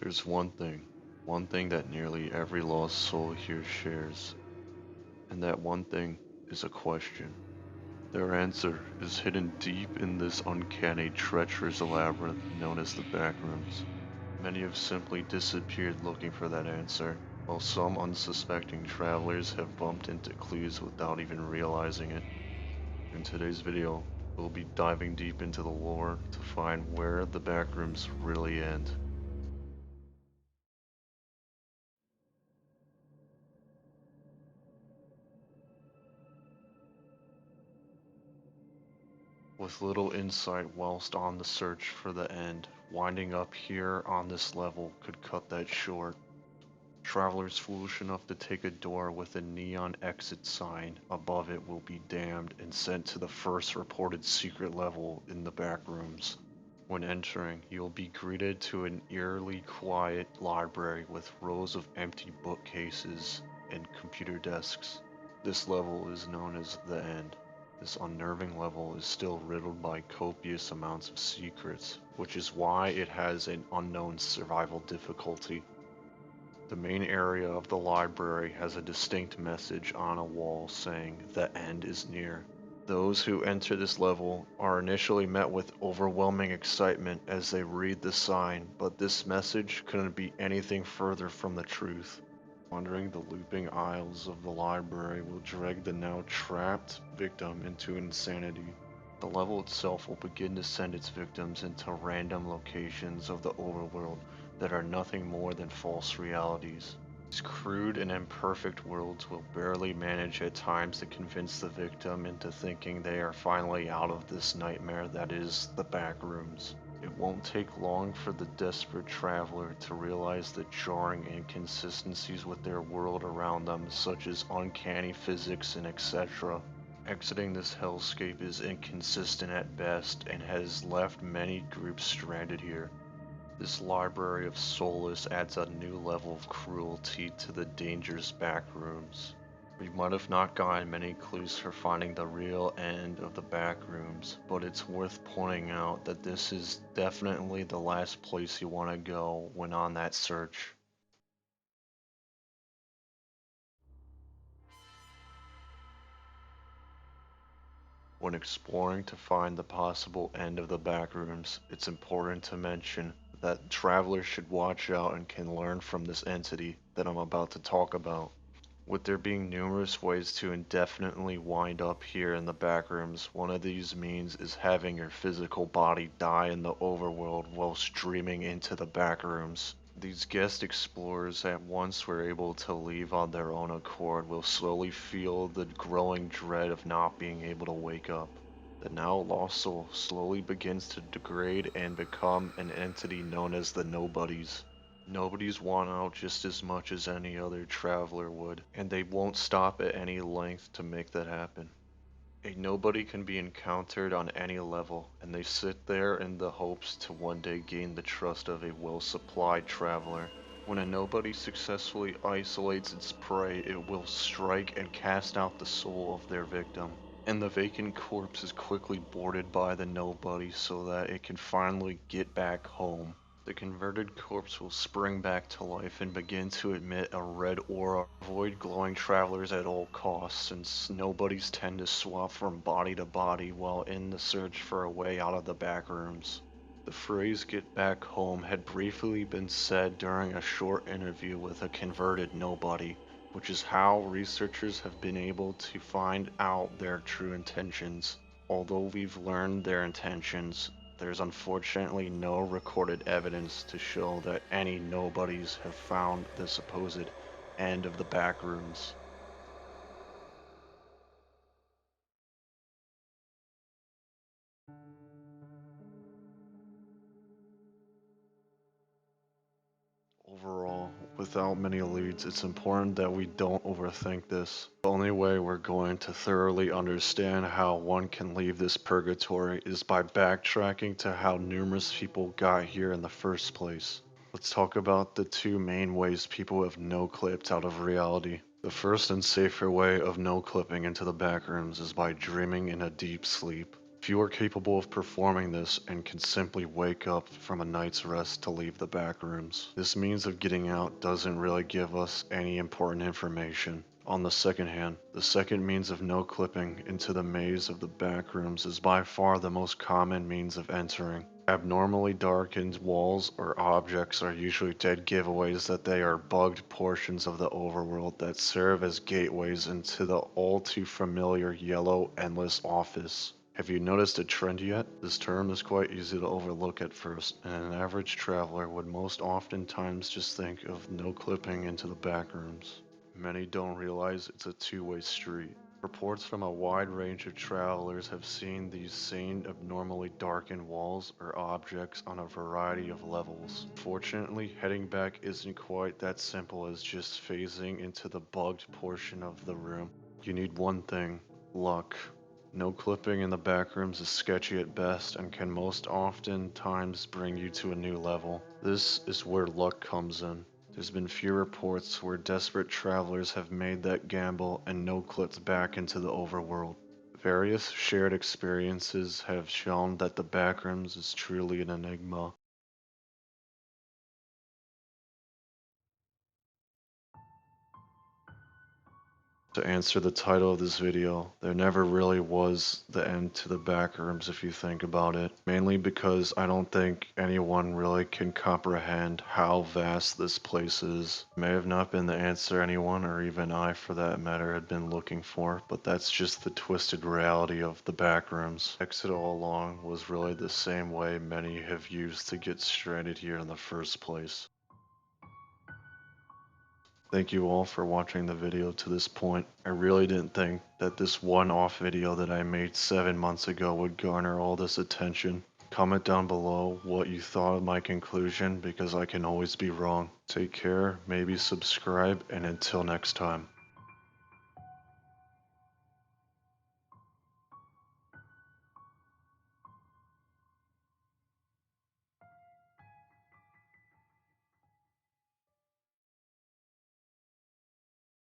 There's one thing that nearly every lost soul here shares, and that one thing is a question. Their answer is hidden deep in this uncanny, treacherous labyrinth known as the Backrooms. Many have simply disappeared looking for that answer, while some unsuspecting travelers have bumped into clues without even realizing it. In today's video, we'll be diving deep into the lore to find where the Backrooms really end. With little insight whilst on the search for the end, winding up here on this level could cut that short. Travelers foolish enough to take a door with a neon exit sign above it will be damned and sent to the first reported secret level in the Backrooms. When entering, you'll be greeted to an eerily quiet library with rows of empty bookcases and computer desks. This level is known as the End. This unnerving level is still riddled by copious amounts of secrets, which is why it has an unknown survival difficulty. The main area of the library has a distinct message on a wall saying, "The end is near." Those who enter this level are initially met with overwhelming excitement as they read the sign, but this message couldn't be anything further from the truth. Wandering the looping aisles of the library will drag the now trapped victim into insanity. The level itself will begin to send its victims into random locations of the overworld that are nothing more than false realities. These crude and imperfect worlds will barely manage at times to convince the victim into thinking they are finally out of this nightmare that is the Backrooms. It won't take long for the desperate traveler to realize the jarring inconsistencies with their world around them, such as uncanny physics and etc. Exiting this hellscape is inconsistent at best and has left many groups stranded here. This library of solace adds a new level of cruelty to the dangerous Backrooms. We might have not gotten many clues for finding the real end of the Backrooms, but it's worth pointing out that this is definitely the last place you want to go when on that search. When exploring to find the possible end of the Backrooms, it's important to mention that travelers should watch out and can learn from this entity that I'm about to talk about. With there being numerous ways to indefinitely wind up here in the Backrooms, one of these means is having your physical body die in the overworld while streaming into the Backrooms. These guest explorers that once were able to leave on their own accord will slowly feel the growing dread of not being able to wake up. The now lost soul slowly begins to degrade and become an entity known as the Nobodies. Nobodies want out just as much as any other traveler would, and they won't stop at any length to make that happen. A nobody can be encountered on any level, and they sit there in the hopes to one day gain the trust of a well-supplied traveler. When a nobody successfully isolates its prey, it will strike and cast out the soul of their victim. And the vacant corpse is quickly boarded by the nobody so that it can finally get back home. The converted corpse will spring back to life and begin to emit a red aura. Avoid glowing travelers at all costs, since nobodies tend to swap from body to body while in the search for a way out of the Backrooms. The phrase "get back home" had briefly been said during a short interview with a converted nobody, which is how researchers have been able to find out their true intentions. Although we've learned their intentions, there's unfortunately no recorded evidence to show that any nobodies have found the supposed end of the Backrooms. Overall, without many leads, it's important that we don't overthink this. The only way we're going to thoroughly understand how one can leave this purgatory is by backtracking to how numerous people got here in the first place. Let's talk about the two main ways people have no-clipped out of reality. The first and safer way of no-clipping into the Backrooms is by dreaming in a deep sleep. Few are capable of performing this and can simply wake up from a night's rest to leave the back rooms. This means of getting out doesn't really give us any important information. On the second hand, the second means of no clipping into the maze of the back rooms is by far the most common means of entering. Abnormally darkened walls or objects are usually dead giveaways that they are bugged portions of the overworld that serve as gateways into the all too familiar yellow endless office. Have you noticed a trend yet? This term is quite easy to overlook at first, and an average traveler would most oftentimes just think of no clipping into the back rooms. Many don't realize it's a two-way street. Reports from a wide range of travelers have seen these same abnormally darkened walls or objects on a variety of levels. Fortunately, heading back isn't quite that simple as just phasing into the bugged portion of the room. You need one thing: luck. No clipping in the backrooms is sketchy at best and can most often times bring you to a new level. This is where luck comes in. There's been few reports where desperate travelers have made that gamble and no clipped back into the overworld. Various shared experiences have shown that the backrooms is truly an enigma. To answer the title of this video, there never really was the end to the backrooms if you think about it. Mainly because I don't think anyone really can comprehend how vast this place is. It may have not been the answer anyone, or even I for that matter, had been looking for, but that's just the twisted reality of the backrooms. Exit all along was really the same way many have used to get stranded here in the first place. Thank you all for watching the video to this point. I really didn't think that this one-off video that I made 7 months ago would garner all this attention. Comment down below what you thought of my conclusion because I can always be wrong. Take care, maybe subscribe, and until next time.